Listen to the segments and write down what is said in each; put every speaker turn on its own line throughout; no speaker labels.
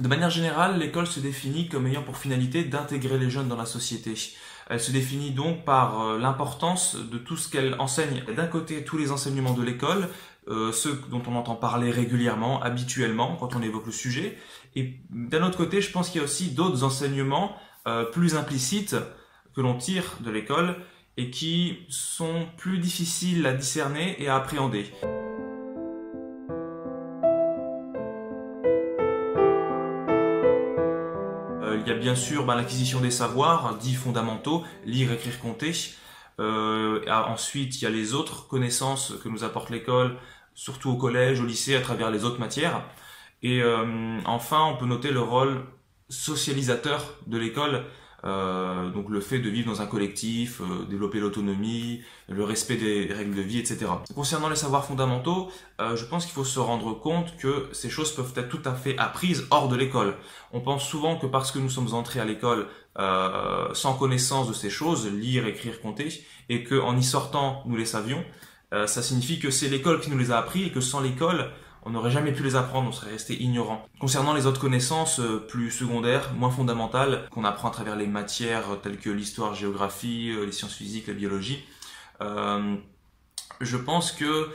De manière générale, l'école se définit comme ayant pour finalité d'intégrer les jeunes dans la société. Elle se définit donc par l'importance de tout ce qu'elle enseigne. D'un côté, tous les enseignements de l'école, ceux dont on entend parler régulièrement, habituellement, quand on évoque le sujet. Et d'un autre côté, je pense qu'il y a aussi d'autres enseignements plus implicites que l'on tire de l'école et qui sont plus difficiles à discerner et à appréhender. Il y a bien sûr l'acquisition des savoirs, dits fondamentaux, lire, écrire, compter. Ensuite, il y a les autres connaissances que nous apporte l'école, surtout au collège, au lycée, à travers les autres matières. Et enfin, on peut noter le rôle socialisateur de l'école, donc le fait de vivre dans un collectif, développer l'autonomie, le respect des règles de vie, etc. Concernant les savoirs fondamentaux, je pense qu'il faut se rendre compte que ces choses peuvent être tout à fait apprises hors de l'école. On pense souvent que parce que nous sommes entrés à l'école sans connaissance de ces choses, lire, écrire, compter, et qu'en y sortant, nous les savions, ça signifie que c'est l'école qui nous les a appris et que sans l'école, on n'aurait jamais pu les apprendre, on serait resté ignorant. Concernant les autres connaissances plus secondaires, moins fondamentales, qu'on apprend à travers les matières telles que l'histoire, géographie, les sciences physiques, la biologie, je pense que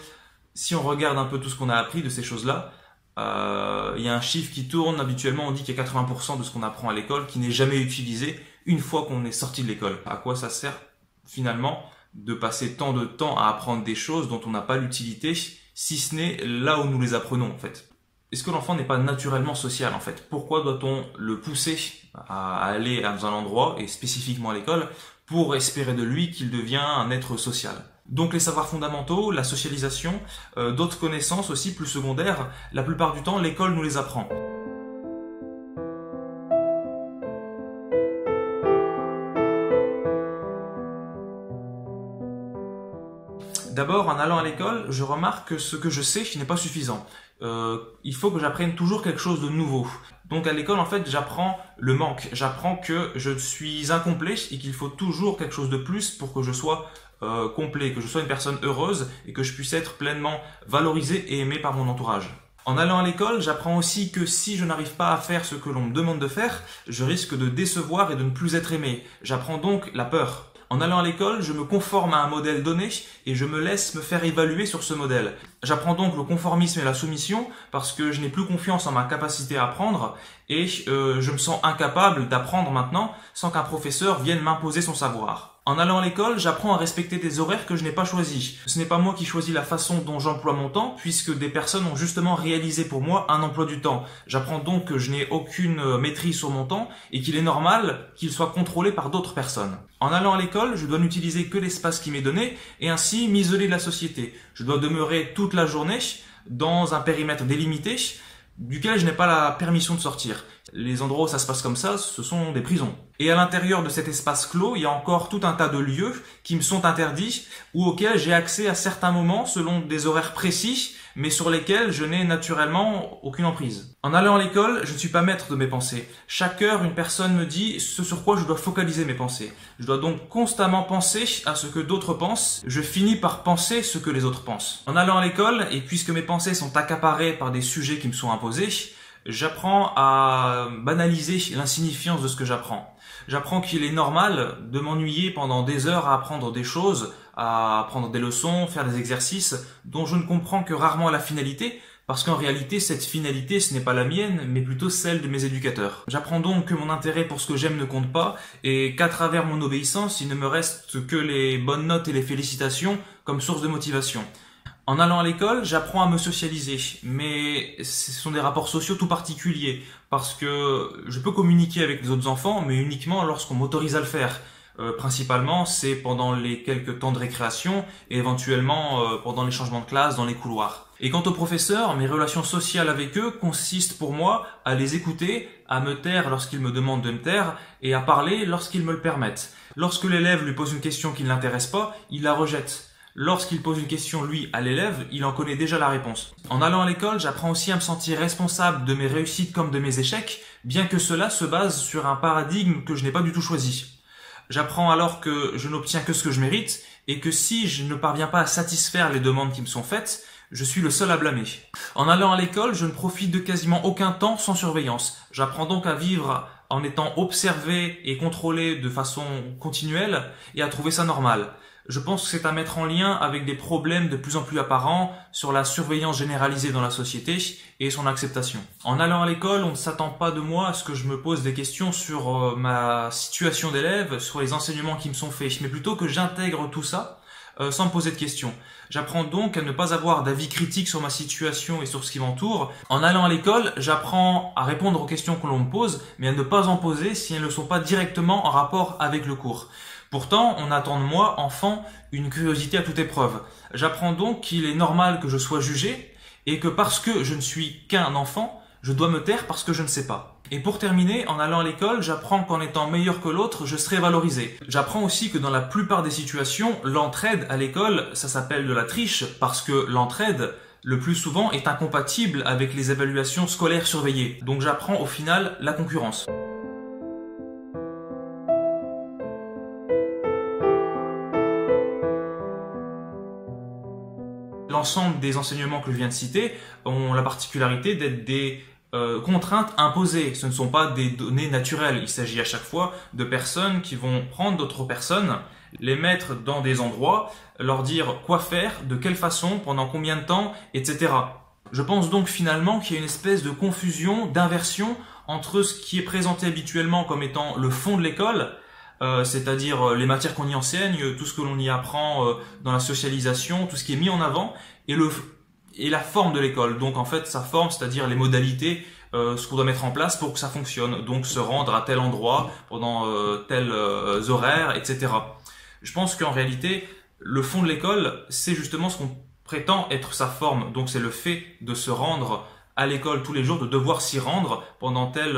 si on regarde un peu tout ce qu'on a appris de ces choses-là, il y a un chiffre qui tourne habituellement, on dit qu'il y a 80% de ce qu'on apprend à l'école qui n'est jamais utilisé une fois qu'on est sorti de l'école. À quoi ça sert finalement de passer tant de temps à apprendre des choses dont on n'a pas l'utilité, si ce n'est là où nous les apprenons en fait. Est-ce que l'enfant n'est pas naturellement social en fait? Pourquoi doit-on le pousser à aller dans un endroit, et spécifiquement à l'école, pour espérer de lui qu'il devient un être social? Donc les savoirs fondamentaux, la socialisation, d'autres connaissances aussi plus secondaires, la plupart du temps l'école nous les apprend. D'abord, en allant à l'école, je remarque que ce que je sais n'est pas suffisant. Il faut que j'apprenne toujours quelque chose de nouveau. Donc à l'école, en fait, j'apprends le manque. J'apprends que je suis incomplet et qu'il faut toujours quelque chose de plus pour que je sois complet, que je sois une personne heureuse et que je puisse être pleinement valorisé et aimé par mon entourage. En allant à l'école, j'apprends aussi que si je n'arrive pas à faire ce que l'on me demande de faire, je risque de décevoir et de ne plus être aimé. J'apprends donc la peur. En allant à l'école, je me conforme à un modèle donné et je me laisse me faire évaluer sur ce modèle. J'apprends donc le conformisme et la soumission parce que je n'ai plus confiance en ma capacité à apprendre et je me sens incapable d'apprendre maintenant sans qu'un professeur vienne m'imposer son savoir. En allant à l'école, j'apprends à respecter des horaires que je n'ai pas choisis. Ce n'est pas moi qui choisis la façon dont j'emploie mon temps, puisque des personnes ont justement réalisé pour moi un emploi du temps. J'apprends donc que je n'ai aucune maîtrise sur mon temps et qu'il est normal qu'il soit contrôlé par d'autres personnes. En allant à l'école, je dois n'utiliser que l'espace qui m'est donné et ainsi m'isoler de la société. Je dois demeurer toute la journée dans un périmètre délimité duquel je n'ai pas la permission de sortir. Les endroits où ça se passe comme ça, ce sont des prisons. Et à l'intérieur de cet espace clos, il y a encore tout un tas de lieux qui me sont interdits ou auxquels j'ai accès à certains moments selon des horaires précis, mais sur lesquels je n'ai naturellement aucune emprise. En allant à l'école, je ne suis pas maître de mes pensées. Chaque heure, une personne me dit ce sur quoi je dois focaliser mes pensées. Je dois donc constamment penser à ce que d'autres pensent. Je finis par penser ce que les autres pensent. En allant à l'école, et puisque mes pensées sont accaparées par des sujets qui me sont imposés, j'apprends à banaliser l'insignifiance de ce que j'apprends. J'apprends qu'il est normal de m'ennuyer pendant des heures à apprendre des choses, à apprendre des leçons, faire des exercices dont je ne comprends que rarement la finalité, parce qu'en réalité, cette finalité, ce n'est pas la mienne, mais plutôt celle de mes éducateurs. J'apprends donc que mon intérêt pour ce que j'aime ne compte pas, et qu'à travers mon obéissance, il ne me reste que les bonnes notes et les félicitations comme source de motivation. En allant à l'école, j'apprends à me socialiser, mais ce sont des rapports sociaux tout particuliers, parce que je peux communiquer avec les autres enfants, mais uniquement lorsqu'on m'autorise à le faire. Principalement, c'est pendant les quelques temps de récréation et éventuellement pendant les changements de classe dans les couloirs. Et quant aux professeurs, mes relations sociales avec eux consistent pour moi à les écouter, à me taire lorsqu'ils me demandent de me taire et à parler lorsqu'ils me le permettent. Lorsque l'élève lui pose une question qui ne l'intéresse pas, il la rejette. Lorsqu'il pose une question, lui, à l'élève, il en connaît déjà la réponse. En allant à l'école, j'apprends aussi à me sentir responsable de mes réussites comme de mes échecs, bien que cela se base sur un paradigme que je n'ai pas du tout choisi. J'apprends alors que je n'obtiens que ce que je mérite, et que si je ne parviens pas à satisfaire les demandes qui me sont faites, je suis le seul à blâmer. En allant à l'école, je ne profite de quasiment aucun temps sans surveillance. J'apprends donc à vivre en étant observé et contrôlé de façon continuelle et à trouver ça normal. Je pense que c'est à mettre en lien avec des problèmes de plus en plus apparents sur la surveillance généralisée dans la société et son acceptation. En allant à l'école, on ne s'attend pas de moi à ce que je me pose des questions sur ma situation d'élève, sur les enseignements qui me sont faits, mais plutôt que j'intègre tout ça sans me poser de questions. J'apprends donc à ne pas avoir d'avis critique sur ma situation et sur ce qui m'entoure. En allant à l'école, j'apprends à répondre aux questions que l'on me pose, mais à ne pas en poser si elles ne sont pas directement en rapport avec le cours. Pourtant, on attend de moi, enfant, une curiosité à toute épreuve. J'apprends donc qu'il est normal que je sois jugé et que parce que je ne suis qu'un enfant, je dois me taire parce que je ne sais pas. Et pour terminer, en allant à l'école, j'apprends qu'en étant meilleur que l'autre, je serai valorisé. J'apprends aussi que dans la plupart des situations, l'entraide à l'école, ça s'appelle de la triche parce que l'entraide, le plus souvent, est incompatible avec les évaluations scolaires surveillées. Donc j'apprends au final la concurrence. L'ensemble des enseignements que je viens de citer ont la particularité d'être des contraintes imposées. Ce ne sont pas des données naturelles. Il s'agit à chaque fois de personnes qui vont prendre d'autres personnes, les mettre dans des endroits, leur dire quoi faire, de quelle façon, pendant combien de temps, etc. Je pense donc finalement qu'il y a une espèce de confusion, d'inversion entre ce qui est présenté habituellement comme étant le fond de l'école, c'est-à-dire les matières qu'on y enseigne, tout ce que l'on y apprend dans la socialisation, tout ce qui est mis en avant, et la forme de l'école. Donc en fait sa forme, c'est-à-dire les modalités, ce qu'on doit mettre en place pour que ça fonctionne. Donc se rendre à tel endroit pendant tels horaires, etc. Je pense qu'en réalité, le fond de l'école, c'est justement ce qu'on prétend être sa forme. Donc c'est le fait de se rendre à l'école tous les jours, de devoir s'y rendre pendant tels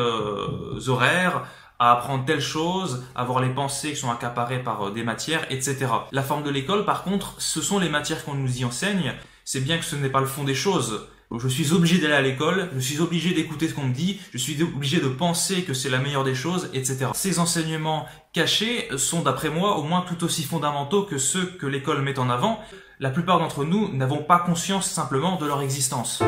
horaires, à apprendre telle chose, avoir les pensées qui sont accaparées par des matières, etc. La forme de l'école, par contre, ce sont les matières qu'on nous y enseigne. C'est bien que ce n'est pas le fond des choses. Je suis obligé d'aller à l'école, je suis obligé d'écouter ce qu'on me dit, je suis obligé de penser que c'est la meilleure des choses, etc. Ces enseignements cachés sont, d'après moi, au moins tout aussi fondamentaux que ceux que l'école met en avant. La plupart d'entre nous n'avons pas conscience simplement de leur existence.